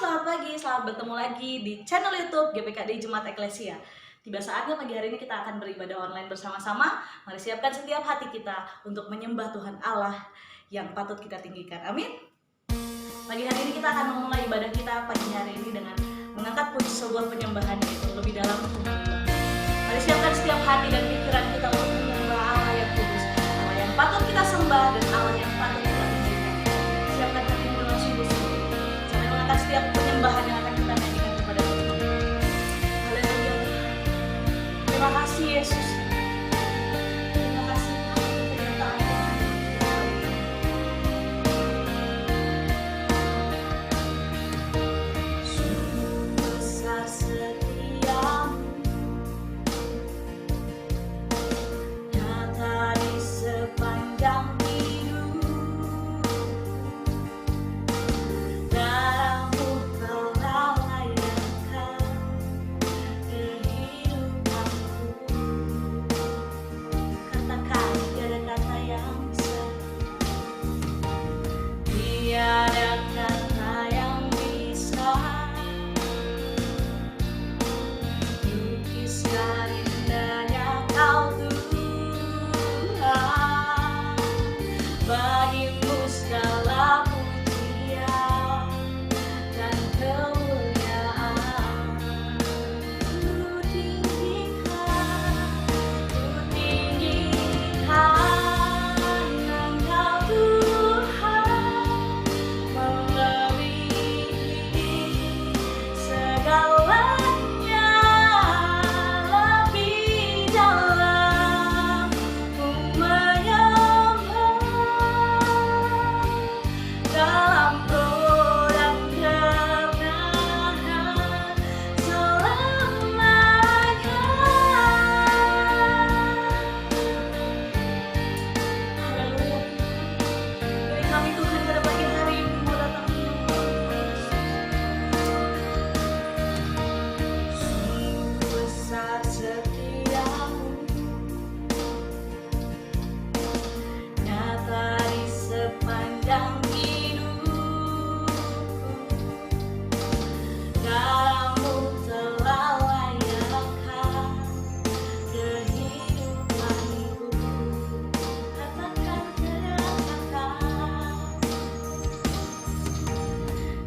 selamat pagi, selamat bertemu lagi di channel YouTube GPKD Jemaat Eklesia. Tiba saatnya pagi hari ini kita akan beribadah online bersama-sama. Mari siapkan setiap hati kita untuk menyembah Tuhan Allah yang patut kita tinggikan. Amin. Pagi hari ini kita akan memulai ibadah kita pagi hari ini dengan mengangkat puji sebuah penyembahan, yaitu lebih dalam untuk menyembah. Mari siapkan setiap hati dan pikiran kita untuk menyembah Allah yang kudus, Allah yang patut kita sembah dan Allah yang patut kita tinggikan. Siapkan hatimu dengan sungguh-sungguh sampai mengangkat setiap penyembahan yang akan kita nyanyikan kepada Tuhan. Haleluya. Terima kasih Yesus. Terima kasih untuk penyertaan Tuhan. Sungguh besar setiamu, nyata di sepanjang hidup. Darahmu telah layankan kehidupanku. Katakan tiada kata yang bisa, tiada kata yang bisa lukiskan indahnya Kau Tuhan. Bagimu segala pujian dan kemuliaan. Ku tinggikan Engkau Tuhan, melebihi segalanya, lebih dalam ku menyembah. Dalam roh dan kebenaran selamanya. Haleluya. Beri kami Tuhan pada pagi hari ini mau datang menyembah. Sungguh besar setiamu, nyata di sepanjang hidupku. Darahmu telah layankan kehidupanku. Katakan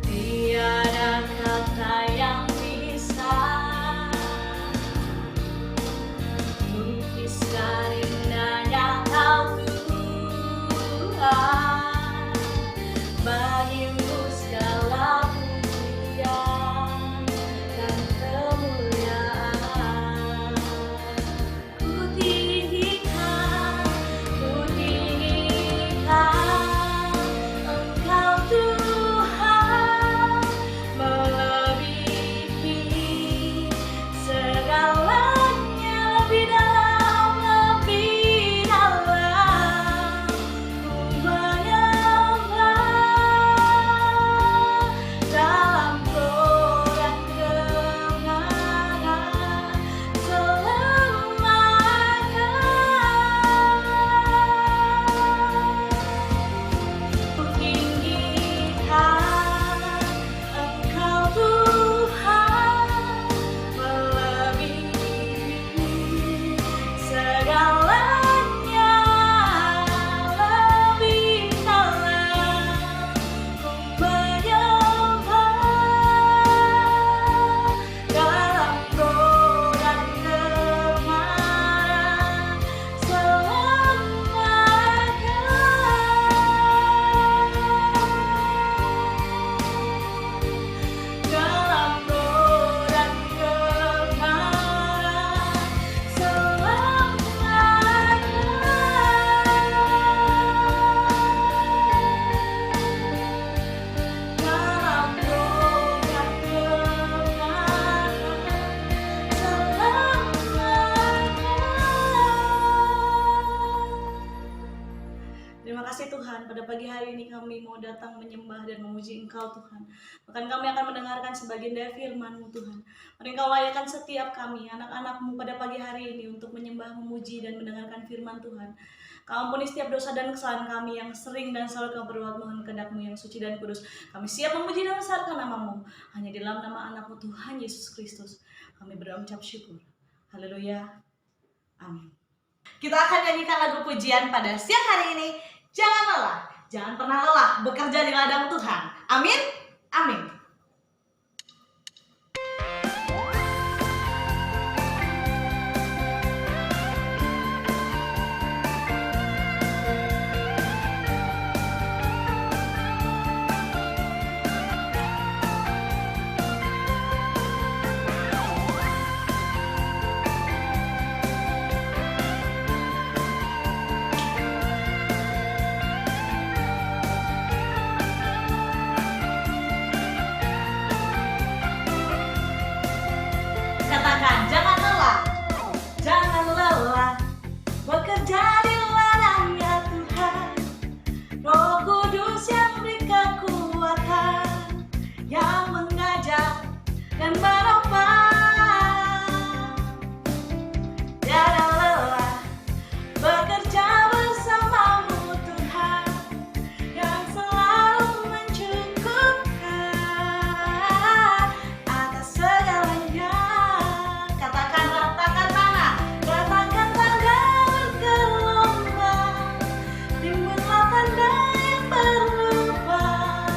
tiada kata yang bisa lukiskan indahnya Kau Tuhan. Bagimu segala pujian dan kemuliaan. Ku tinggikan Engkau Tuhan, melebihi segalanya, lebih dalam ku menyembah. Dalam roh dan kebenaran selamanya. Ku tinggikan Engkau Tuhan, melebihi segalanya, lebih dalam ku menyembah. Dalam roh dan kebenaran selamanya. Dalam roh dan kebenaran selamanya. Dalam roh dan kebenaran selamanya. Terima kasih Tuhan, pada pagi hari ini kami mau datang menyembah dan memuji Engkau Tuhan. Bahkan kami akan mendengarkan sebagian dari firman-Mu Tuhan. Mari Engkau layakan setiap kami, anak-anak-Mu pada pagi hari ini untuk menyembah, memuji dan mendengarkan firman Tuhan. Kau ampuni setiap dosa dan kesalahan kami yang sering dan selalu kami berbuat mohon kehendak-Mu yang suci dan kudus. Kami siap memuji dan membesarkan nama-Mu. Hanya di dalam nama anak-Mu Tuhan Yesus Kristus kami berdoa ucap syukur. Haleluya. Amin. Kita akan nyanyikan lagu pujian pada siang hari ini. Jangan lelah, jangan pernah lelah bekerja di ladang Tuhan. Amin. Amin. Katakan, jangan lelah, jangan lelah bekerja di ladangnya Tuhan. Roh Kudus yang beri kekuatan, yang mengajar dan menopang. Tiada lelah bekerja bersamamu Tuhan, yang selalu mencukupkan atas segalanya. Katakan, ratakan tanah, ratakan tanda bergelombang, timbullah tanda yang berubah,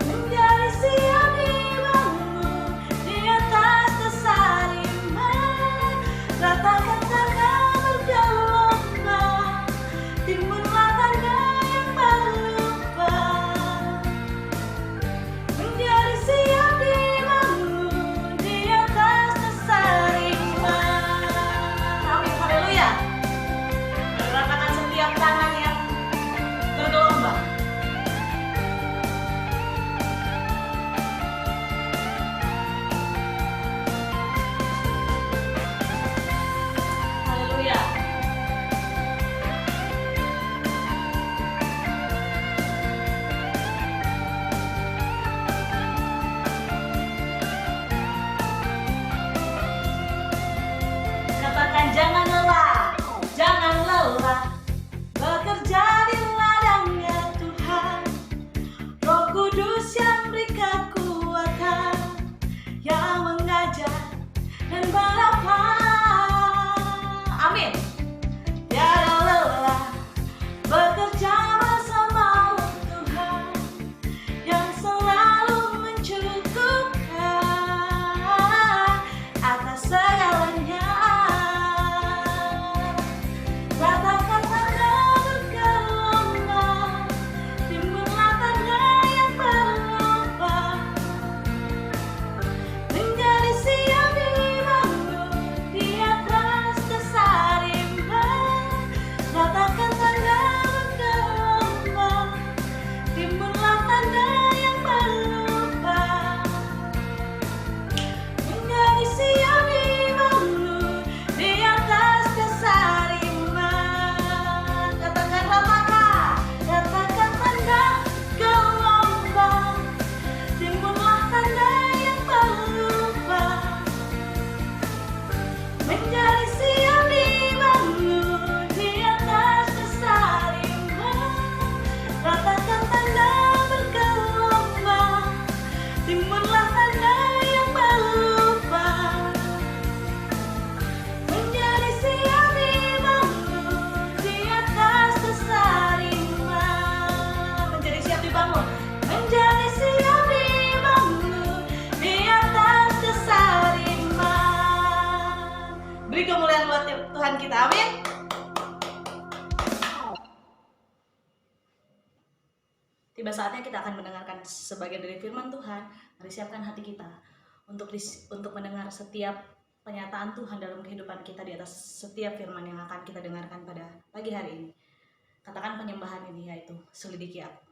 menjadi siap dibangun di atas dasar iman. Ratakan tanda bergelombang, timbullah tanda yang berubah, menjadi siap dibangun di atas dasar iman. Amin, haleluya. Ratakan setiap tangan yang bergelombang. Haleluya. Katakan, jangan lelah, jangan lelah bekerja di ladangnya Tuhan. Roh Kudus yang beri kekuatan, yang mengajar dan menopang. Amin. Tiada lelah bekerja bersamamu Tuhan, yang selalu mencukupkan atas segalanya. Ratakan tanda bergelombang, timbullah tanda yang berubah, menjadi siap dibangun di atas dasar iman. Ratakan tanda bergelombang, timbullah tanda yang berubah, menjadi siap dibangun di atas dasar iman. Katakan, ratakan, ratakan tanda gelombang, timbullah tanda yang berubah, menjadi siap dibangun di atas dasar iman. Ratakan tanda bergelombang, timbullah tanda yang berubah, menjadi siap dibangun di atas dasar iman. Menjadi siap dibangun, menjadi siap dibangun di atas dasar iman. Beri kemuliaan buat Tuhan kita, amin. Tiba saatnya kita akan mendengarkan sebagian dari firman Tuhan. Mari siapkan hati kita untuk mendengar setiap penyataan Tuhan dalam kehidupan kita di atas setiap firman yang akan kita dengarkan pada pagi hari ini. Katakan penyembahan ini, yaitu selidiki aku.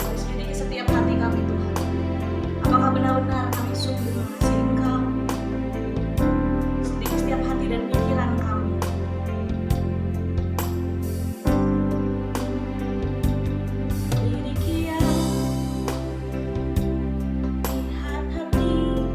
Mari selidiki setiap hati kami Tuhan. Apakah benar-benar kami sungguh mengasihi Engkau? Selidiki setiap hati dan pikiran kami. Selidiki aku, lihat hatiku.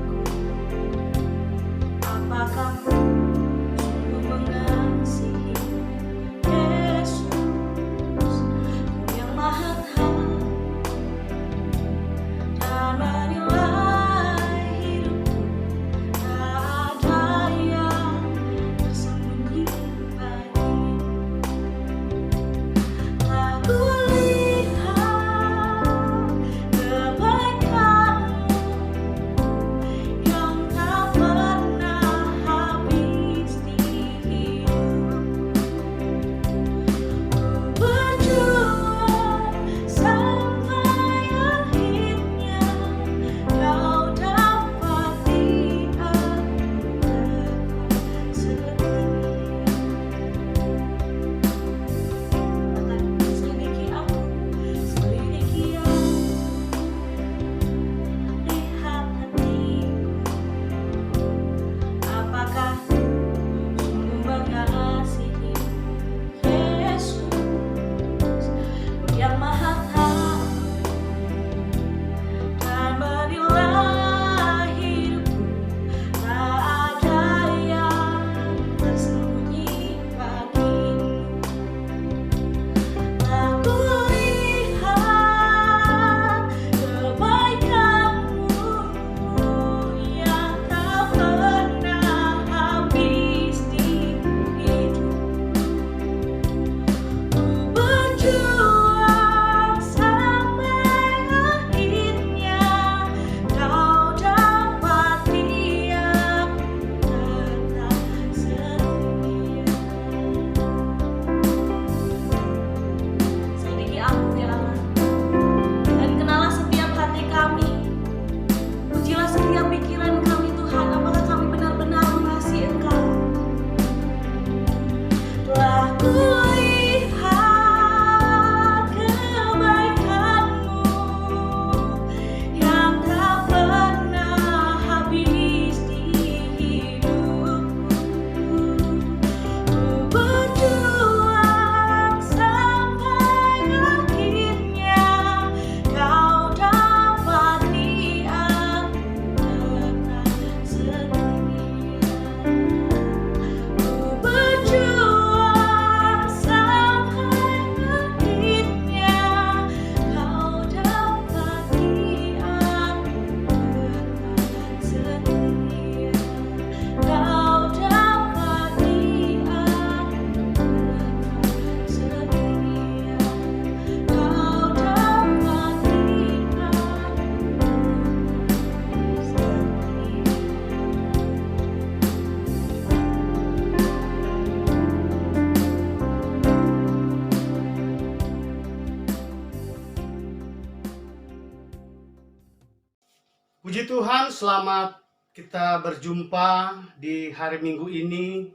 Puji Tuhan, selamat kita berjumpa di hari Minggu ini,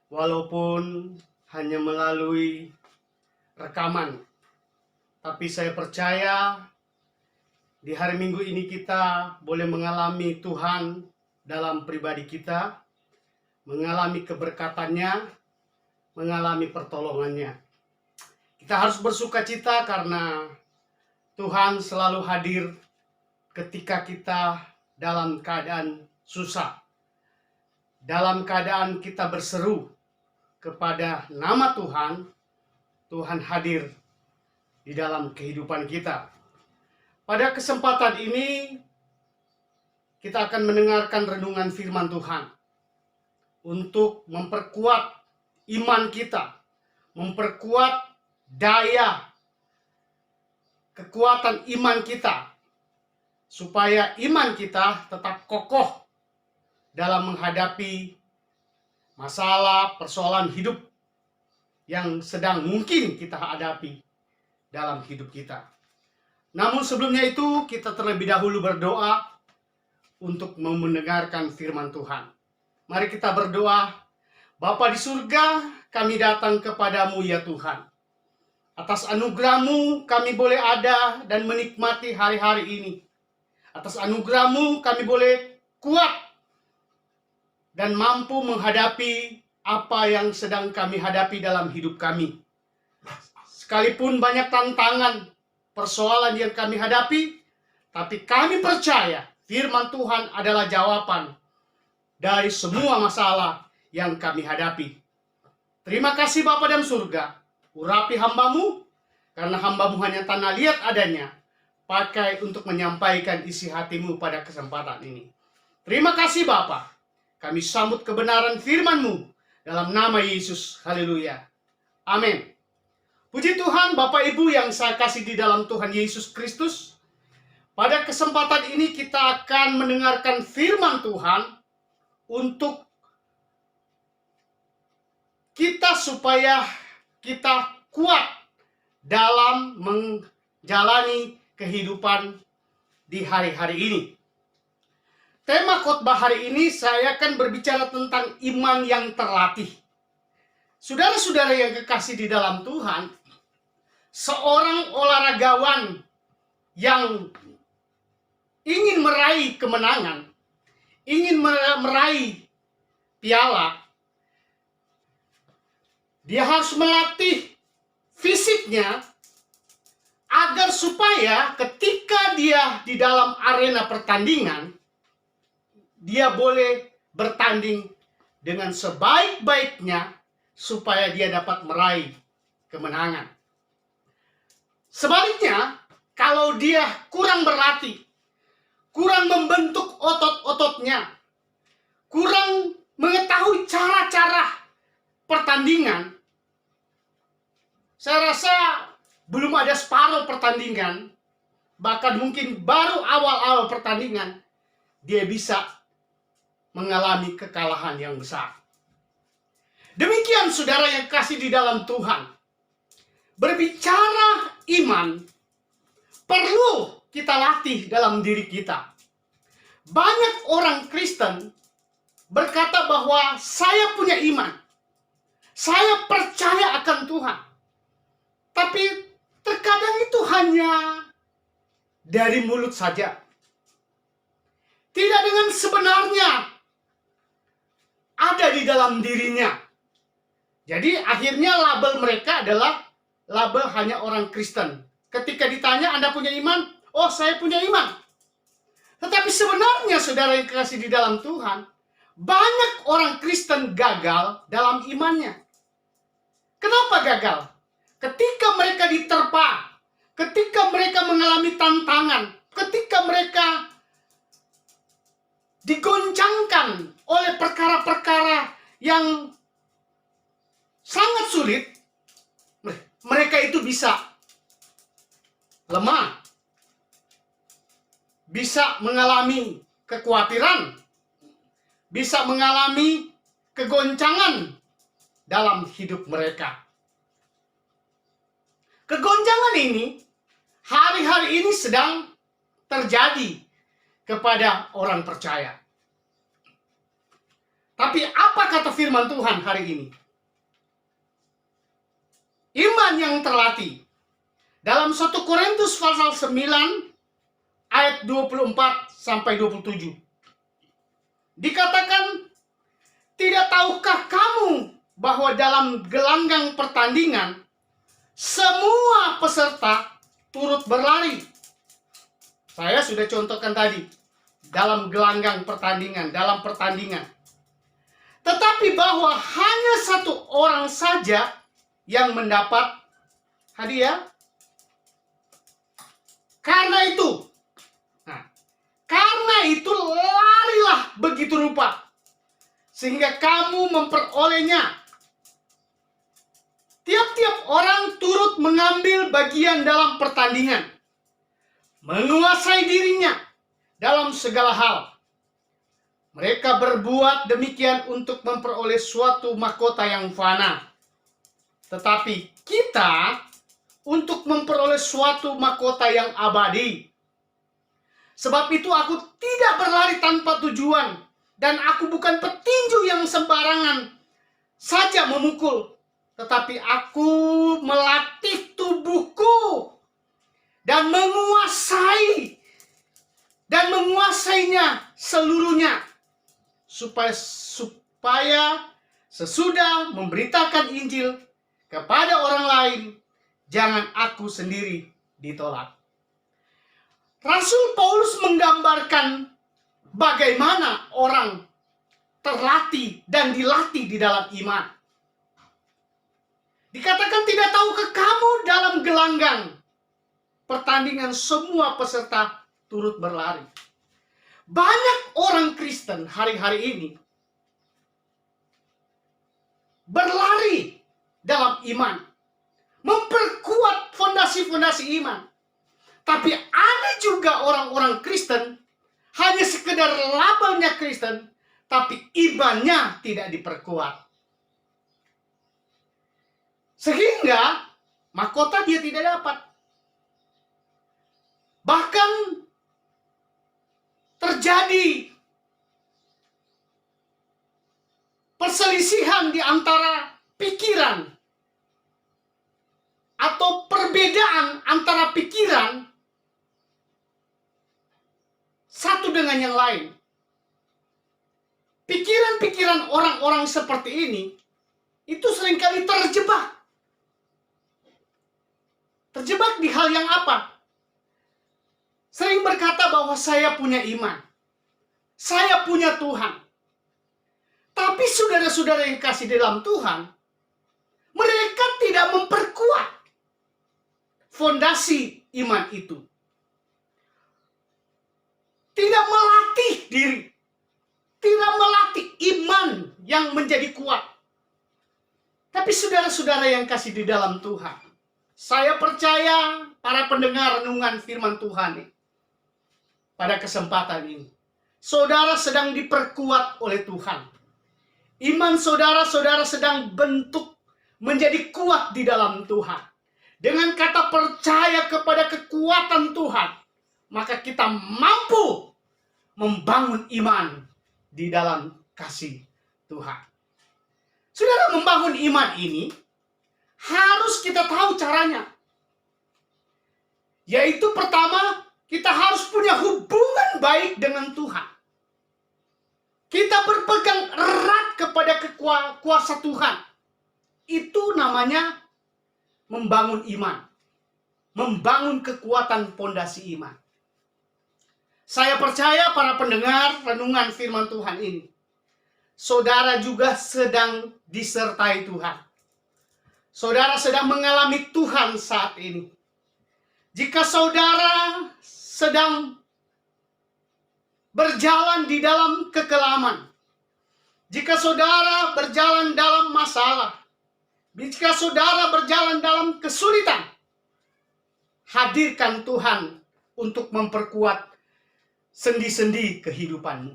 walaupun hanya melalui rekaman. Tapi saya percaya di hari Minggu ini kita boleh mengalami Tuhan dalam pribadi kita, mengalami keberkatannya, mengalami pertolongannya. Kita harus bersukacita karena Tuhan selalu hadir ketika kita dalam keadaan susah, dalam keadaan kita berseru kepada nama Tuhan, Tuhan hadir di dalam kehidupan kita. Pada kesempatan ini, kita akan mendengarkan renungan firman Tuhan untuk memperkuat iman kita, memperkuat daya, kekuatan iman kita, supaya iman kita tetap kokoh dalam menghadapi masalah, persoalan hidup yang sedang mungkin kita hadapi dalam hidup kita. Namun sebelumnya itu kita terlebih dahulu berdoa untuk mendengarkan firman Tuhan. Mari kita berdoa. Bapa di surga, kami datang kepadamu ya Tuhan. Atas anugerah-Mu kami boleh ada dan menikmati hari-hari ini. Atas anugerah-Mu kami boleh kuat dan mampu menghadapi apa yang sedang kami hadapi dalam hidup kami. Sekalipun banyak tantangan, persoalan yang kami hadapi, tapi kami percaya firman Tuhan adalah jawaban dari semua masalah yang kami hadapi. Terima kasih Bapa dalam surga, urapi hamba-Mu, karena hamba-Mu hanya tanah liat adanya, pakai untuk menyampaikan isi hati-Mu pada kesempatan ini. Terima kasih Bapa. Kami sambut kebenaran firman-Mu dalam nama Yesus. Haleluya. Amin. Puji Tuhan, Bapak Ibu yang saya kasih di dalam Tuhan Yesus Kristus. Pada kesempatan ini kita akan mendengarkan firman Tuhan untuk kita supaya kita kuat dalam menjalani kehidupan di hari-hari ini. Tema khotbah hari ini saya akan berbicara tentang iman yang terlatih. Saudara-saudara yang kekasih di dalam Tuhan, seorang olahragawan yang ingin meraih kemenangan, ingin meraih piala, dia harus melatih fisiknya agar supaya ketika dia di dalam arena pertandingan, dia boleh bertanding dengan sebaik-baiknya supaya dia dapat meraih kemenangan. Sebaliknya, kalau dia kurang berlatih, kurang membentuk otot-ototnya, kurang mengetahui cara-cara pertandingan, saya rasa belum ada separuh pertandingan, bahkan mungkin baru awal-awal pertandingan, dia bisa mengalami kekalahan yang besar. Demikian saudara yang kasih di dalam Tuhan. Berbicara iman, perlu kita latih dalam diri kita. Banyak orang Kristen berkata bahwa saya punya iman, saya percaya akan Tuhan. Tapi terkadang itu hanya dari mulut saja. Tidak dengan sebenarnya ada di dalam dirinya. Jadi akhirnya label mereka adalah label hanya orang Kristen. Ketika ditanya, Anda punya iman? Oh, saya punya iman. Tetapi sebenarnya saudara yang kasih di dalam Tuhan, banyak orang Kristen gagal dalam imannya. Kenapa gagal? Ketika mereka diterpa, ketika mereka mengalami tantangan, ketika mereka digoncangkan oleh perkara-perkara yang sangat sulit, mereka itu bisa lemah, bisa mengalami kekhawatiran, bisa mengalami kegoncangan dalam hidup mereka. Kegoncangan ini hari-hari ini sedang terjadi kepada orang percaya. Tapi apa kata firman Tuhan hari ini? Iman yang terlatih. Dalam 1 Korintus pasal 9 ayat 24 sampai 27. Dikatakan, tidak tahukah kamu bahwa dalam gelanggang pertandingan semua peserta turut berlari? Saya sudah contohkan tadi, dalam gelanggang pertandingan, dalam pertandingan. Tetapi bahwa hanya satu orang saja yang mendapat hadiah. Karena itu larilah begitu rupa, sehingga kamu memperolehnya. Tiap-tiap orang turut mengambil bagian dalam pertandingan, menguasai dirinya dalam segala hal. Mereka berbuat demikian untuk memperoleh suatu mahkota yang fana. Tetapi kita untuk memperoleh suatu mahkota yang abadi. Sebab itu aku tidak berlari tanpa tujuan, dan aku bukan petinju yang sembarangan saja memukul, tetapi aku melatih tubuhku dan menguasainya seluruhnya, supaya sesudah memberitakan Injil kepada orang lain, jangan aku sendiri ditolak. Rasul Paulus menggambarkan bagaimana orang terlatih dan dilatih di dalam iman. Dikatakan, tidak tahukah kamu dalam gelanggang pertandingan semua peserta turut berlari. Banyak orang Kristen hari-hari ini berlari dalam iman, memperkuat fondasi-fondasi iman. Tapi ada juga orang-orang Kristen hanya sekedar labelnya Kristen, tapi imannya tidak diperkuat. Sehingga mahkota dia tidak dapat. Bahkan terjadi perselisihan di antara pikiran atau perbedaan antara pikiran satu dengan yang lain. Pikiran-pikiran orang-orang seperti ini itu seringkali terjebak. Terjebak di hal yang apa? Sering berkata bahwa saya punya iman, saya punya Tuhan. Tapi saudara-saudara yang kasih dalam Tuhan, mereka tidak memperkuat fondasi iman itu. Tidak melatih diri, tidak melatih iman yang menjadi kuat. Tapi saudara-saudara yang kasih di dalam Tuhan, saya percaya para pendengar renungan firman Tuhan pada kesempatan ini, saudara sedang diperkuat oleh Tuhan. Iman saudara-saudara sedang bentuk menjadi kuat di dalam Tuhan. Dengan kata percaya kepada kekuatan Tuhan, maka kita mampu membangun iman di dalam kasih Tuhan. Saudara, membangun iman ini harus kita tahu caranya. Yaitu pertama, kita harus punya hubungan baik dengan Tuhan. Kita berpegang erat kepada kuasa Tuhan. Itu namanya membangun iman. Membangun kekuatan pondasi iman. Saya percaya para pendengar renungan firman Tuhan ini, saudara juga sedang disertai Tuhan. Saudara sedang mengalami Tuhan saat ini. Jika saudara sedang berjalan di dalam kekelaman, jika saudara berjalan dalam masalah, jika saudara berjalan dalam kesulitan, hadirkan Tuhan untuk memperkuat sendi-sendi kehidupanmu.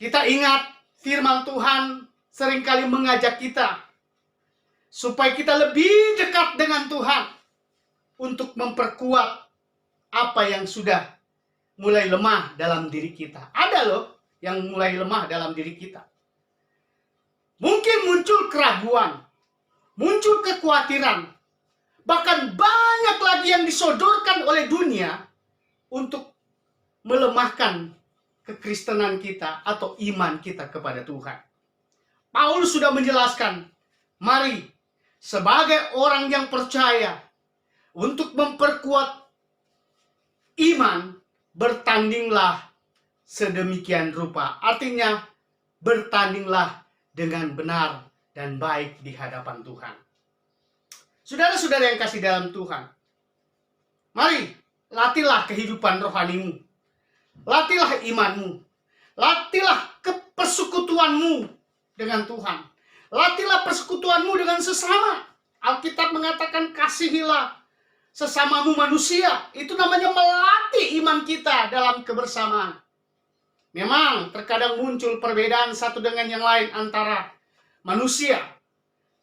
Kita ingat firman Tuhan seringkali mengajak kita supaya kita lebih dekat dengan Tuhan untuk memperkuat apa yang sudah mulai lemah dalam diri kita. Ada loh yang mulai lemah dalam diri kita. Mungkin muncul keraguan, muncul kekhawatiran, bahkan banyak lagi yang disodorkan oleh dunia untuk melemahkan kekristenan kita atau iman kita kepada Tuhan. Paulus sudah menjelaskan, mari sebagai orang yang percaya untuk memperkuat iman, bertandinglah sedemikian rupa. Artinya, bertandinglah dengan benar dan baik di hadapan Tuhan. Saudara-saudara yang kasih dalam Tuhan, mari latihlah kehidupan rohanimu, latihlah imanmu, latihlah persekutuanmu dengan Tuhan, latihlah persekutuanmu dengan sesama. Alkitab mengatakan kasihilah sesamamu manusia. Itu namanya melatih iman kita dalam kebersamaan. Memang terkadang muncul perbedaan satu dengan yang lain antara manusia.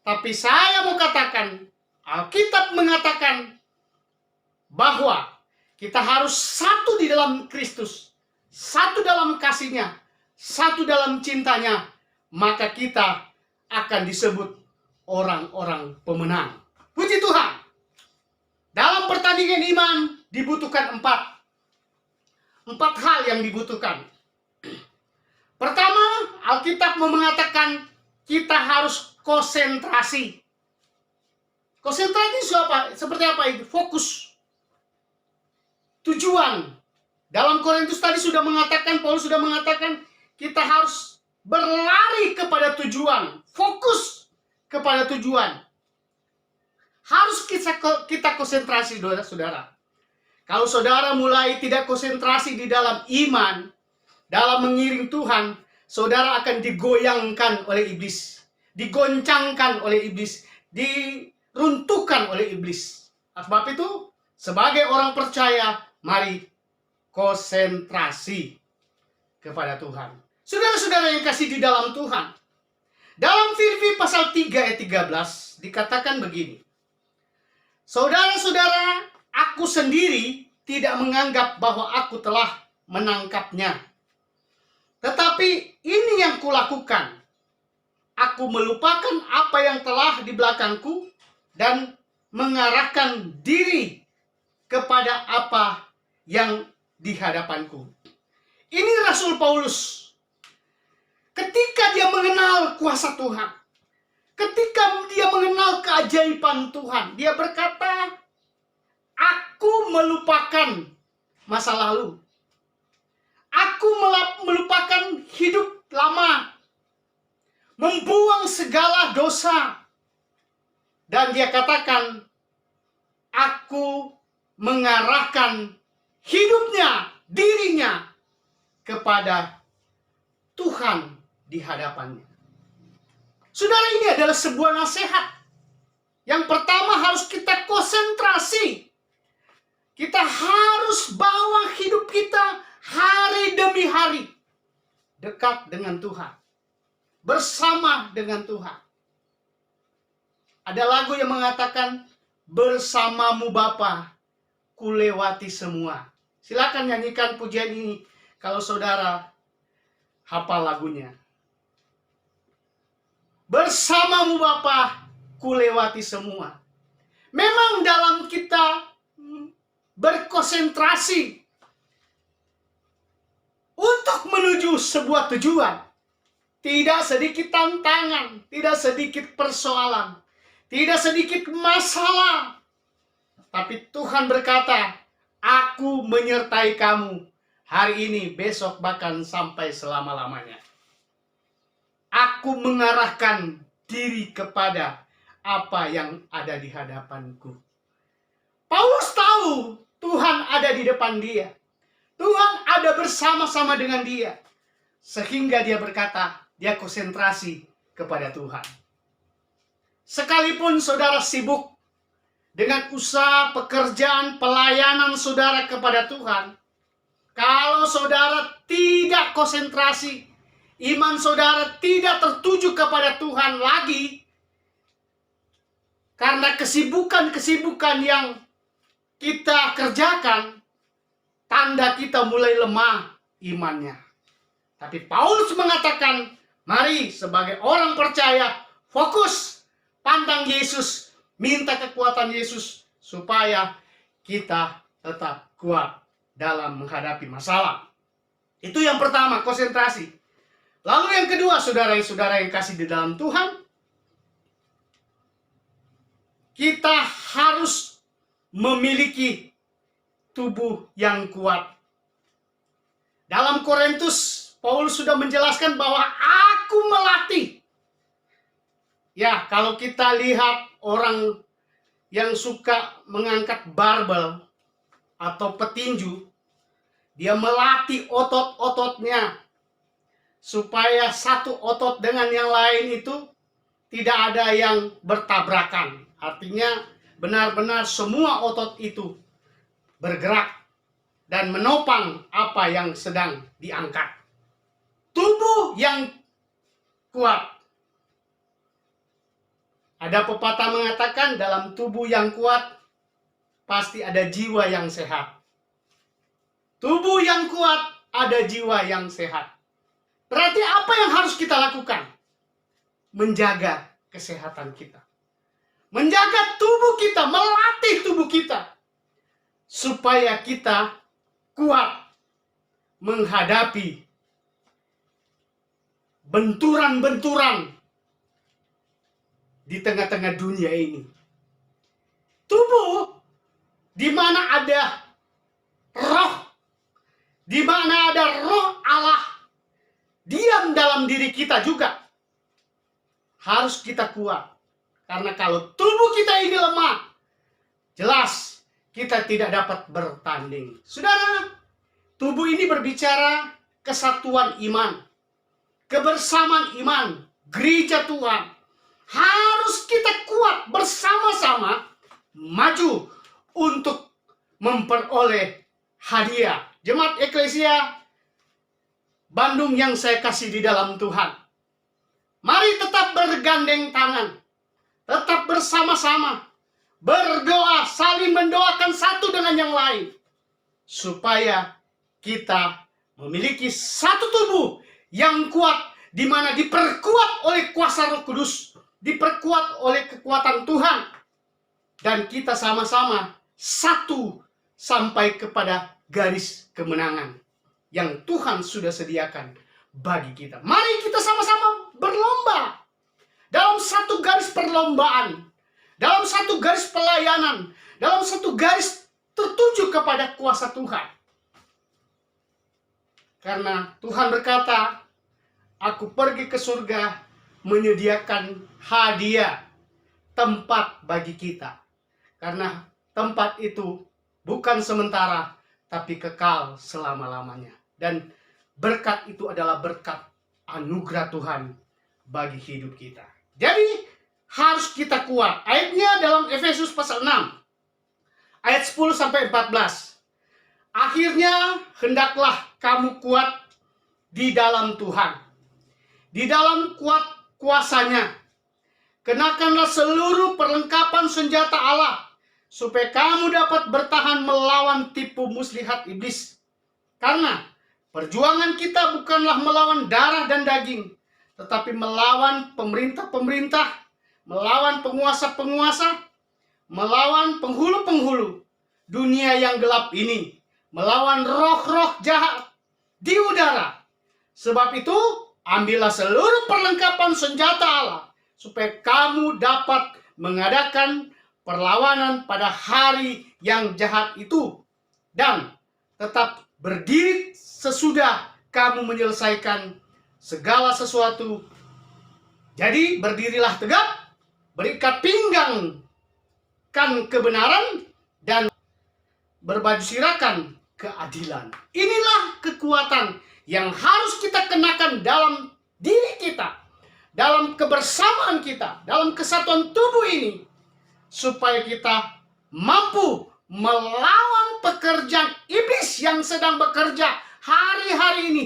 Tapi saya mau katakan, Alkitab mengatakan bahwa kita harus satu di dalam Kristus, satu dalam kasih-Nya, satu dalam cintanya, maka kita akan disebut orang-orang pemenang. Puji Tuhan. Dalam pertandingan iman dibutuhkan empat hal yang dibutuhkan. Pertama, Alkitab mengatakan kita harus konsentrasi. Konsentrasi seperti apa itu? Fokus. Tujuan. Dalam Korintus tadi sudah mengatakan, Paulus sudah mengatakan kita harus berlari kepada tujuan. Fokus kepada tujuan. Harus kita konsentrasi, saudara. Kalau saudara mulai tidak konsentrasi di dalam iman, dalam mengiring Tuhan, saudara akan digoyangkan oleh iblis, digoncangkan oleh iblis, diruntuhkan oleh iblis. Sebab itu, sebagai orang percaya, mari konsentrasi kepada Tuhan. Saudara-saudara yang kasih di dalam Tuhan, dalam Filipi pasal 3 ayat 13 dikatakan begini, saudara-saudara, aku sendiri tidak menganggap bahwa aku telah menangkapnya. Tetapi ini yang kulakukan. Aku melupakan apa yang telah di belakangku dan mengarahkan diri kepada apa yang di hadapanku. Ini Rasul Paulus. Ketika dia mengenal kuasa Tuhan, ketika dia mengenal keajaiban Tuhan, dia berkata, aku melupakan masa lalu. Aku melupakan hidup lama, membuang segala dosa. Dan dia katakan, aku mengarahkan hidupnya, dirinya kepada Tuhan di hadapannya. Saudara, ini adalah sebuah nasihat. Yang pertama harus kita konsentrasi. Kita harus bawa hidup kita hari demi hari dekat dengan Tuhan, bersama dengan Tuhan. Ada lagu yang mengatakan, bersamamu Bapa, kulewati semua. Silakan nyanyikan pujian ini kalau saudara hafal lagunya. Bersamamu Bapa, kulewati semua. Memang dalam kita berkonsentrasi untuk menuju sebuah tujuan, tidak sedikit tantangan, tidak sedikit persoalan, tidak sedikit masalah. Tapi Tuhan berkata, aku menyertai kamu hari ini, besok, bahkan sampai selama-lamanya. Aku mengarahkan diri kepada apa yang ada di hadapanku. Paulus tahu Tuhan ada di depan dia. Tuhan ada bersama-sama dengan dia. Sehingga dia berkata, dia konsentrasi kepada Tuhan. Sekalipun saudara sibuk dengan usaha, pekerjaan, pelayanan saudara kepada Tuhan, kalau saudara tidak konsentrasi, iman saudara tidak tertuju kepada Tuhan lagi, karena kesibukan-kesibukan yang kita kerjakan, tanda kita mulai lemah imannya. Tapi Paulus mengatakan, mari sebagai orang percaya, fokus, pandang Yesus, minta kekuatan Yesus, supaya kita tetap kuat dalam menghadapi masalah. Itu yang pertama, konsentrasi. Lalu yang kedua, saudara-saudara yang kasih di dalam Tuhan, kita harus memiliki tubuh yang kuat. Dalam Korintus, Paulus sudah menjelaskan bahwa aku melatih. Ya, kalau kita lihat orang yang suka mengangkat barbel atau petinju, dia melatih otot-ototnya supaya satu otot dengan yang lain itu tidak ada yang bertabrakan. Artinya benar-benar semua otot itu bergerak dan menopang apa yang sedang diangkat. Tubuh yang kuat. Ada pepatah mengatakan dalam tubuh yang kuat pasti ada jiwa yang sehat. Tubuh yang kuat ada jiwa yang sehat. Berarti apa yang harus kita lakukan? Menjaga kesehatan kita. Menjaga tubuh kita, melatih tubuh kita. Supaya kita kuat menghadapi benturan-benturan di tengah-tengah dunia ini. Tubuh di mana ada roh, di mana ada roh Allah diam dalam diri kita juga. Harus kita kuat. Karena kalau tubuh kita ini lemah, jelas kita tidak dapat bertanding. Saudara, tubuh ini berbicara kesatuan iman, kebersamaan iman, gereja Tuhan. Harus kita kuat bersama-sama maju untuk memperoleh hadiah. Jemaat Eklesia Bandung yang saya kasih di dalam Tuhan, mari tetap bergandeng tangan, tetap bersama-sama, berdoa, saling mendoakan satu dengan yang lain, supaya kita memiliki satu tubuh yang kuat, di mana diperkuat oleh kuasa Roh Kudus, diperkuat oleh kekuatan Tuhan, dan kita sama-sama satu sampai kepada garis kemenangan yang Tuhan sudah sediakan bagi kita. Mari kita sama-sama berlomba dalam satu garis perlombaan, dalam satu garis pelayanan, dalam satu garis tertuju kepada kuasa Tuhan. Karena Tuhan berkata, aku pergi ke surga menyediakan hadiah, tempat bagi kita. Karena tempat itu bukan sementara, tapi kekal selama-lamanya. Dan berkat itu adalah berkat anugerah Tuhan bagi hidup kita. Jadi harus kita kuat. Ayatnya dalam Efesus pasal 6. Ayat 10 sampai 14. Akhirnya hendaklah kamu kuat di dalam Tuhan, di dalam kuasanya. Kenakanlah seluruh perlengkapan senjata Allah, supaya kamu dapat bertahan melawan tipu muslihat iblis. Karena perjuangan kita bukanlah melawan darah dan daging, tetapi melawan pemerintah-pemerintah, melawan penguasa-penguasa, melawan penghulu-penghulu dunia yang gelap ini, melawan roh-roh jahat di udara. Sebab itu, ambillah seluruh perlengkapan senjata Allah, supaya kamu dapat mengadakan perlawanan pada hari yang jahat itu, dan tetap berdiri sesudah kamu menyelesaikan segala sesuatu. Jadi berdirilah tegap, berikat pinggang kan kebenaran, dan berbaju sirakan keadilan. Inilah kekuatan yang harus kita kenakan dalam diri kita, dalam kebersamaan kita, dalam kesatuan tubuh ini, supaya kita mampu melawan pekerjaan iblis yang sedang bekerja hari-hari ini.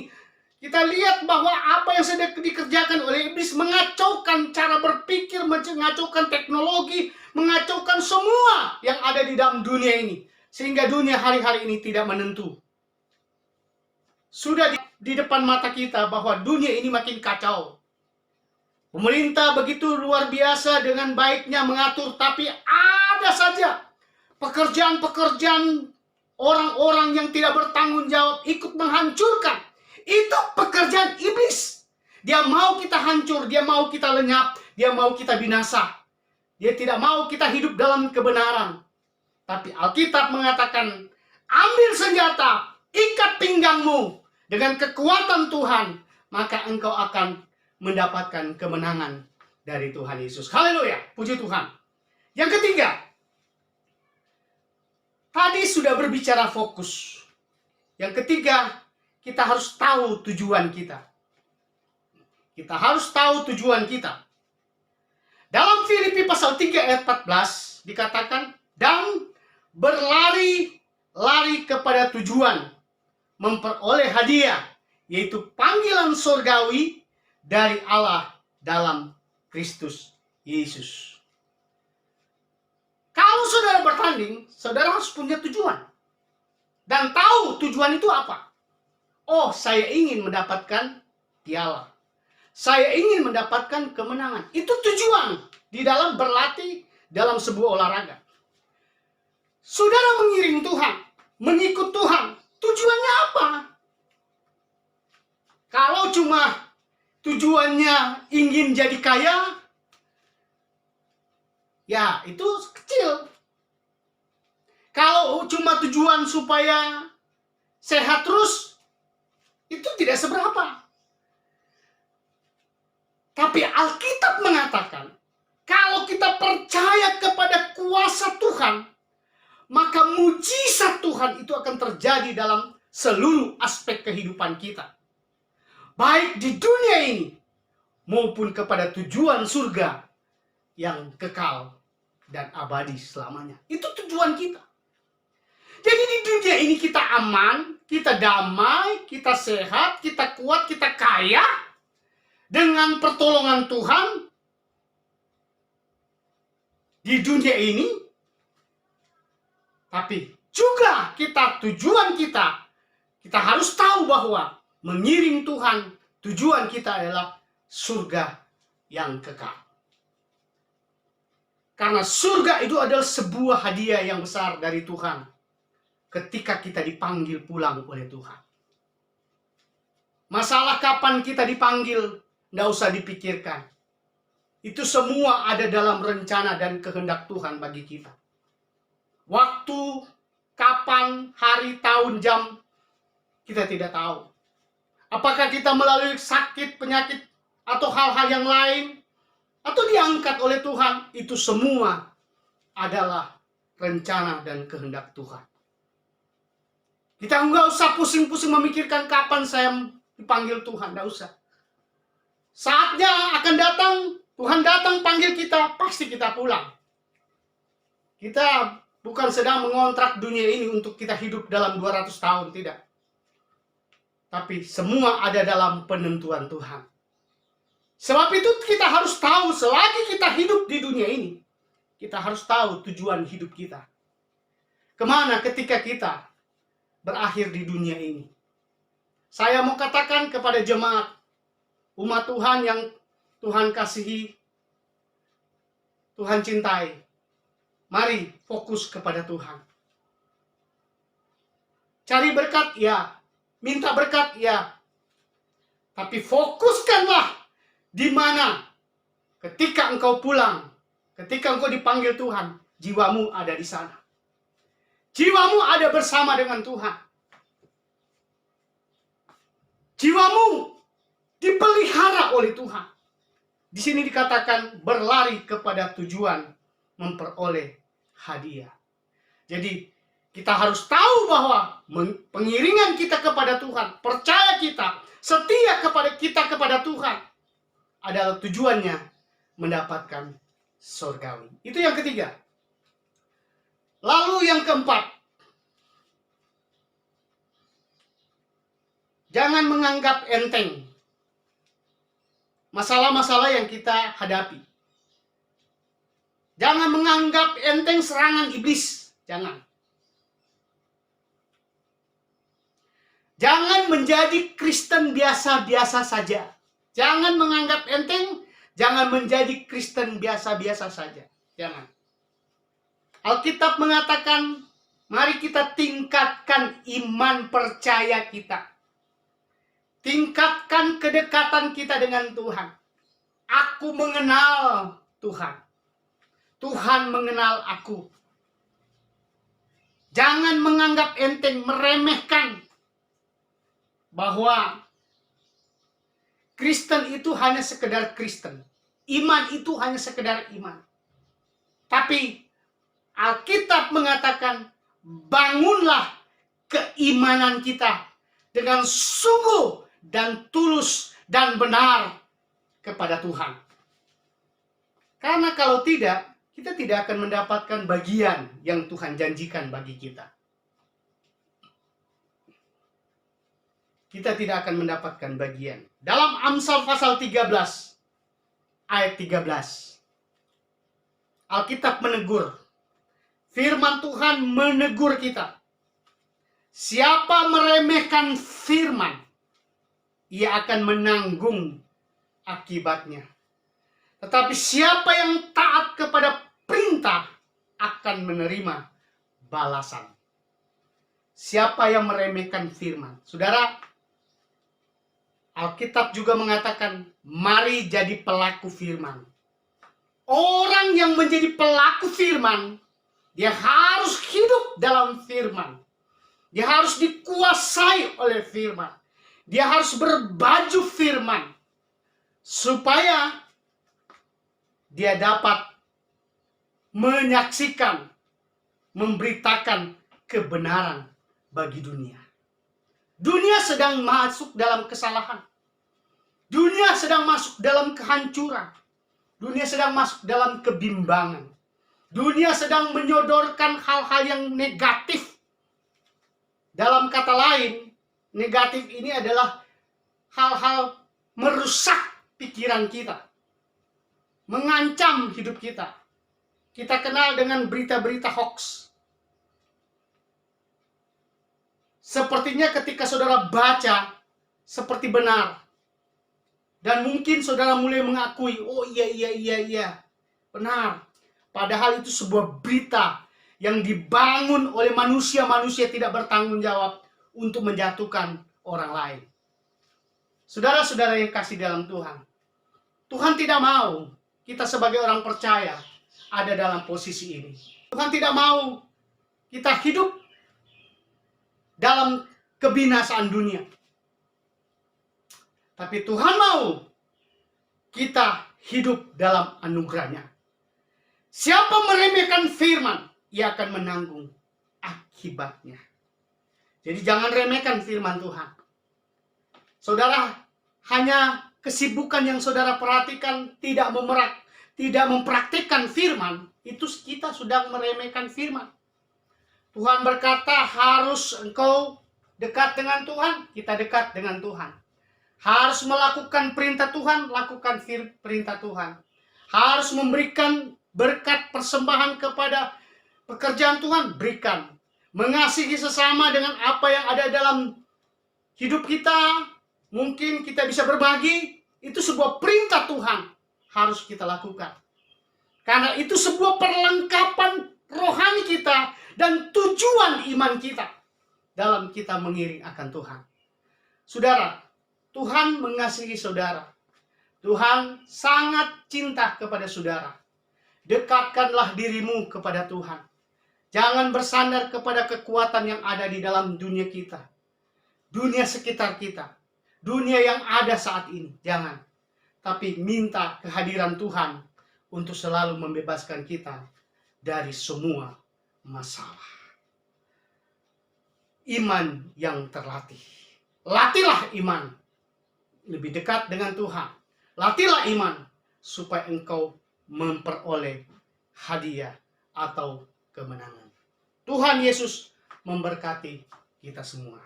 Kita lihat bahwa apa yang sedang dikerjakan oleh iblis mengacaukan cara berpikir, mengacaukan teknologi, mengacaukan semua yang ada di dalam dunia ini. Sehingga dunia hari-hari ini tidak menentu. sudah di depan mata kita bahwa dunia ini makin kacau. Pemerintah begitu luar biasa dengan baiknya mengatur, tapi ada saja pekerjaan-pekerjaan orang-orang yang tidak bertanggung jawab ikut menghancurkan. Itu pekerjaan iblis. Dia mau kita hancur, dia mau kita lenyap, dia mau kita binasa. Dia tidak mau kita hidup dalam kebenaran. Tapi Alkitab mengatakan, ambil senjata, ikat pinggangmu dengan kekuatan Tuhan, maka engkau akan mendapatkan kemenangan dari Tuhan Yesus. Haleluya, puji Tuhan. Yang ketiga, tadi sudah berbicara fokus. Yang ketiga, kita harus tahu tujuan kita. Kita harus tahu tujuan kita. Dalam Filipi pasal 3 ayat 14 dikatakan, dan berlari-lari kepada tujuan, memperoleh hadiah, yaitu panggilan surgawi dari Allah dalam Kristus Yesus. Kalau saudara bertanding, saudara harus punya tujuan. Dan tahu tujuan itu apa. Oh, saya ingin mendapatkan piala. Saya ingin mendapatkan kemenangan. Itu tujuan di dalam berlatih dalam sebuah olahraga. Saudara mengiring Tuhan, mengikut Tuhan, tujuannya apa? Kalau cuma tujuannya ingin jadi kaya, ya itu kecil. Kalau cuma tujuan supaya sehat terus, itu tidak seberapa. Tapi Alkitab mengatakan, kalau kita percaya kepada kuasa Tuhan, maka mujizat Tuhan itu akan terjadi dalam seluruh aspek kehidupan kita. Baik di dunia ini, maupun kepada tujuan surga yang kekal dan abadi selamanya. Itu tujuan kita. Jadi di dunia ini kita aman, kita damai, kita sehat, kita kuat, kita kaya, dengan pertolongan Tuhan di dunia ini. Tapi juga tujuan kita harus tahu bahwa mengiring Tuhan, tujuan kita adalah surga yang kekal. Karena surga itu adalah sebuah hadiah yang besar dari Tuhan ketika kita dipanggil pulang oleh Tuhan. Masalah kapan kita dipanggil, tidak usah dipikirkan. Itu semua ada dalam rencana dan kehendak Tuhan bagi kita. Waktu, kapan, hari, tahun, jam, kita tidak tahu. Apakah kita melalui sakit, penyakit, atau hal-hal yang lain, atau diangkat oleh Tuhan, itu semua adalah rencana dan kehendak Tuhan. Kita nggak usah pusing-pusing memikirkan kapan saya dipanggil Tuhan, nggak usah. Saatnya akan datang, Tuhan datang panggil kita, pasti kita pulang. Kita bukan sedang mengontrak dunia ini untuk kita hidup dalam 200 tahun, tidak. Tapi semua ada dalam penentuan Tuhan. Sebab itu kita harus tahu, selagi kita hidup di dunia ini, kita harus tahu tujuan hidup kita. Kemana ketika kita berakhir di dunia ini. Saya mau katakan kepada jemaat, umat Tuhan yang Tuhan kasihi, Tuhan cintai, mari fokus kepada Tuhan. Cari berkat, ya. Minta berkat, ya. Tapi fokuskanlah di mana ketika engkau pulang, ketika engkau dipanggil Tuhan, jiwamu ada di sana. Jiwamu ada bersama dengan Tuhan. Jiwamu dipelihara oleh Tuhan. Di sini dikatakan berlari kepada tujuan, memperoleh hadiah. Jadi kita harus tahu bahwa pengiringan kita kepada Tuhan, percaya kita, setia kepada Tuhan adalah tujuannya mendapatkan surgawi. Itu yang ketiga. Lalu yang keempat, jangan menganggap enteng masalah-masalah yang kita hadapi. Jangan menganggap enteng serangan iblis. Jangan. Jangan menjadi Kristen biasa-biasa saja. Jangan menganggap enteng, jangan menjadi Kristen biasa-biasa saja. Jangan. Alkitab mengatakan, mari kita tingkatkan iman percaya kita. Tingkatkan kedekatan kita dengan Tuhan. Aku mengenal Tuhan. Tuhan mengenal aku. Jangan menganggap enteng, meremehkan bahwa Kristen itu hanya sekedar Kristen. Iman itu hanya sekedar iman. Tapi Alkitab mengatakan, bangunlah keimanan kita dengan sungguh dan tulus dan benar kepada Tuhan. Karena kalau tidak, kita tidak akan mendapatkan bagian yang Tuhan janjikan bagi kita. Kita tidak akan mendapatkan bagian. Dalam Amsal pasal 13, ayat 13. Alkitab menegur. Firman Tuhan menegur kita. Siapa meremehkan firman, ia akan menanggung akibatnya. Tetapi siapa yang taat kepada perintah akan menerima balasan. Siapa yang meremehkan firman? Saudara, Alkitab juga mengatakan, mari jadi pelaku firman. Orang yang menjadi pelaku firman, dia harus hidup dalam firman. Dia harus dikuasai oleh firman. Dia harus berbaju firman. Supaya dia dapat menyaksikan, memberitakan kebenaran bagi dunia. Dunia sedang masuk dalam kesalahan. Dunia sedang masuk dalam kehancuran. Dunia sedang masuk dalam kebimbangan. Dunia sedang menyodorkan hal-hal yang negatif. Dalam kata lain, negatif ini adalah hal-hal merusak pikiran kita. Mengancam hidup kita. Kita kenal dengan berita-berita hoax. Sepertinya ketika saudara baca, seperti benar. Dan mungkin saudara mulai mengakui, oh iya, benar. Padahal itu sebuah berita yang dibangun oleh manusia-manusia tidak bertanggung jawab untuk menjatuhkan orang lain. Saudara-saudara yang kasih dalam Tuhan, Tuhan tidak mau kita sebagai orang percaya ada dalam posisi ini. Tuhan tidak mau kita hidup dalam kebinasaan dunia. Tapi Tuhan mau kita hidup dalam anugerahnya. Siapa meremehkan firman, ia akan menanggung akibatnya. Jadi jangan remehkan firman Tuhan. Saudara, hanya kesibukan yang saudara perhatikan tidak mempraktikkan firman, itu kita sudah meremehkan firman. Tuhan berkata harus engkau dekat dengan Tuhan, kita dekat dengan Tuhan. Harus melakukan perintah Tuhan, lakukan perintah Tuhan. Harus memberikan berkat persembahan kepada pekerjaan Tuhan, berikan. Mengasihi sesama dengan apa yang ada dalam hidup kita, mungkin kita bisa berbagi, itu sebuah perintah Tuhan, harus kita lakukan. Karena itu sebuah perlengkapan rohani kita dan tujuan iman kita dalam kita mengiring akan Tuhan. Saudara, Tuhan mengasihi saudara. Tuhan sangat cinta kepada saudara. Dekatkanlah dirimu kepada Tuhan. Jangan bersandar kepada kekuatan yang ada di dalam dunia kita. Dunia sekitar kita. Dunia yang ada saat ini. Jangan. Tapi minta kehadiran Tuhan untuk selalu membebaskan kita dari semua masalah. Iman yang terlatih. Latihlah iman. Lebih dekat dengan Tuhan. Latihlah iman supaya engkau memperoleh hadiah atau kemenangan. Tuhan Yesus memberkati kita semua.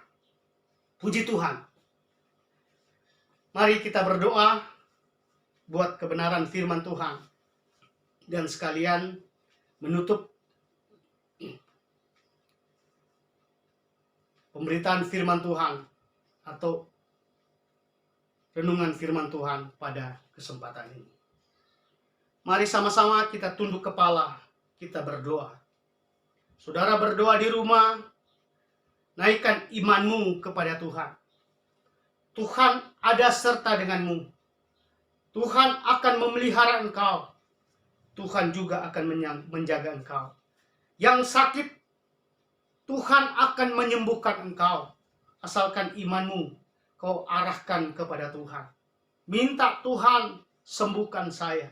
Puji Tuhan. Mari kita berdoa buat kebenaran firman Tuhan. Dan sekalian menutup pemberitaan firman Tuhan atau renungan firman Tuhan pada kesempatan ini. Mari sama-sama kita tunduk kepala, kita berdoa. Saudara berdoa di rumah, naikkan imanmu kepada Tuhan. Tuhan ada serta denganmu. Tuhan akan memelihara engkau. Tuhan juga akan menjaga engkau. Yang sakit, Tuhan akan menyembuhkan engkau. Asalkan imanmu kau arahkan kepada Tuhan. Minta Tuhan sembuhkan saya.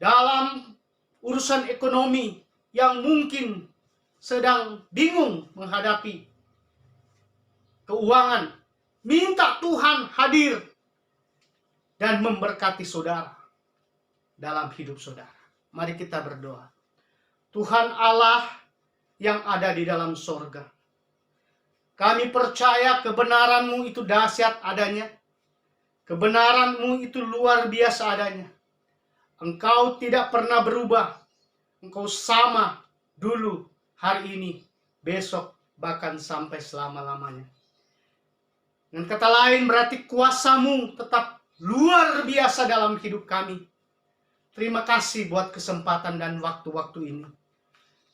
Dalam urusan ekonomi yang mungkin sedang bingung menghadapi keuangan, minta Tuhan hadir dan memberkati saudara dalam hidup saudara. Mari kita berdoa. Tuhan Allah yang ada di dalam sorga, kami percaya kebenaran-Mu itu dahsyat adanya. Kebenaran-Mu itu luar biasa adanya. Engkau tidak pernah berubah. Engkau sama dulu, hari ini, besok, bahkan sampai selama-lamanya. Dengan kata lain berarti kuasa-Mu tetap luar biasa dalam hidup kami. Terima kasih buat kesempatan dan waktu-waktu ini.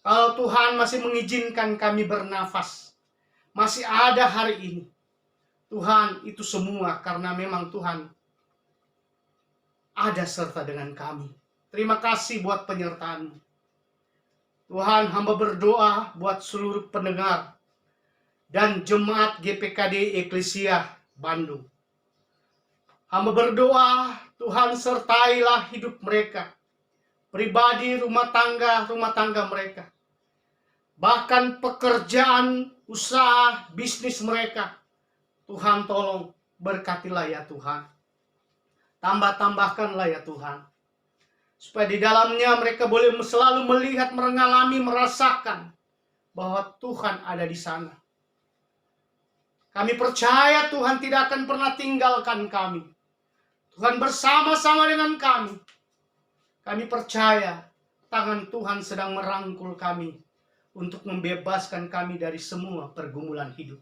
Kalau Tuhan masih mengizinkan kami bernafas, masih ada hari ini, Tuhan, itu semua karena memang Tuhan ada serta dengan kami. Terima kasih buat penyertaan-Mu. Tuhan, hamba berdoa buat seluruh pendengar dan jemaat GPKD Eklesia Bandung. Hamba berdoa, Tuhan sertailah hidup mereka, pribadi, rumah tangga mereka. Bahkan pekerjaan, usaha, bisnis mereka. Tuhan tolong berkatilah ya Tuhan. Tambah-tambahkanlah ya Tuhan. Supaya di dalamnya mereka boleh selalu melihat, mengalami, merasakan bahwa Tuhan ada di sana. Kami percaya Tuhan tidak akan pernah tinggalkan kami. Tuhan bersama-sama dengan kami. Kami percaya tangan Tuhan sedang merangkul kami untuk membebaskan kami dari semua pergumulan hidup.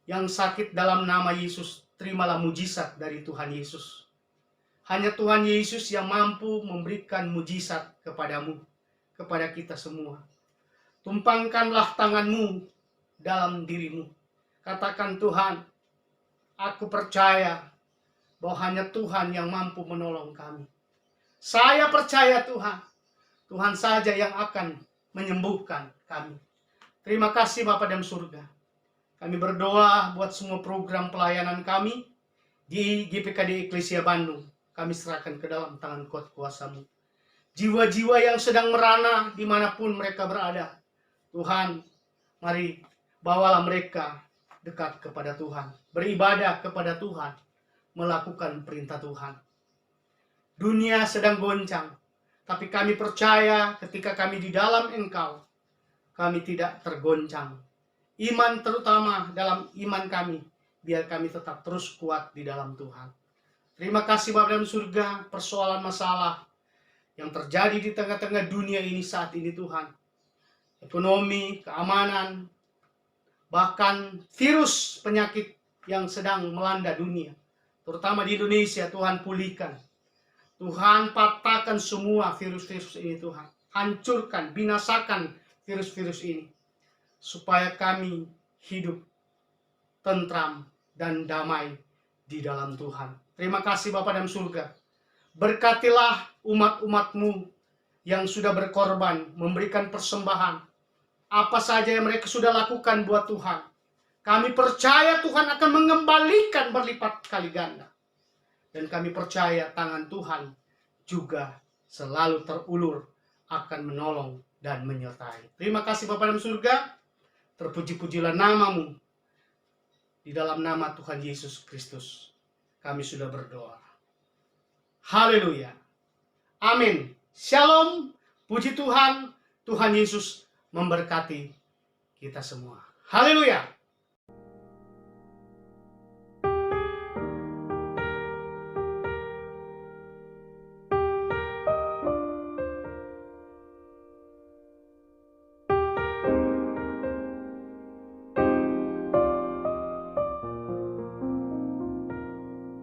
Yang sakit dalam nama Yesus, terimalah mujizat dari Tuhan Yesus. Hanya Tuhan Yesus yang mampu memberikan mujizat kepadamu, kepada kita semua. Tumpangkanlah tangan-Mu dalam dirimu. Katakan, Tuhan, aku percaya bahwa hanya Tuhan yang mampu menolong kami. Saya percaya Tuhan, Tuhan saja yang akan menyembuhkan kami. Terima kasih Bapa dalam surga. Kami berdoa buat semua program pelayanan kami di GPKD Eklesia Bandung. Kami serahkan ke dalam tangan kuasa-Mu. Jiwa-jiwa yang sedang merana dimanapun mereka berada. Tuhan, mari bawalah mereka dekat kepada Tuhan. Beribadah kepada Tuhan. Melakukan perintah Tuhan. Dunia sedang goncang. Tapi kami percaya ketika kami di dalam Engkau, kami tidak tergoncang. Iman terutama dalam iman kami, biar kami tetap terus kuat di dalam Tuhan. Terima kasih Bapa dalam surga, persoalan masalah yang terjadi di tengah-tengah dunia ini saat ini Tuhan. Ekonomi, keamanan, bahkan virus penyakit yang sedang melanda dunia. Terutama di Indonesia, Tuhan pulihkan. Tuhan patahkan semua virus-virus ini Tuhan. Hancurkan, binasakan virus-virus ini. Supaya kami hidup tentram dan damai di dalam Tuhan. Terima kasih Bapa dalam surga. Berkatilah umat-umat-Mu yang sudah berkorban, memberikan persembahan. Apa saja yang mereka sudah lakukan buat Tuhan. Kami percaya Tuhan akan mengembalikan berlipat kali ganda. Dan kami percaya tangan Tuhan juga selalu terulur akan menolong dan menyertai. Terima kasih Bapa dalam surga. Terpuji-pujilah nama-Mu. Di dalam nama Tuhan Yesus Kristus kami sudah berdoa. Haleluya. Amin. Shalom. Puji Tuhan. Tuhan Yesus memberkati kita semua. Haleluya.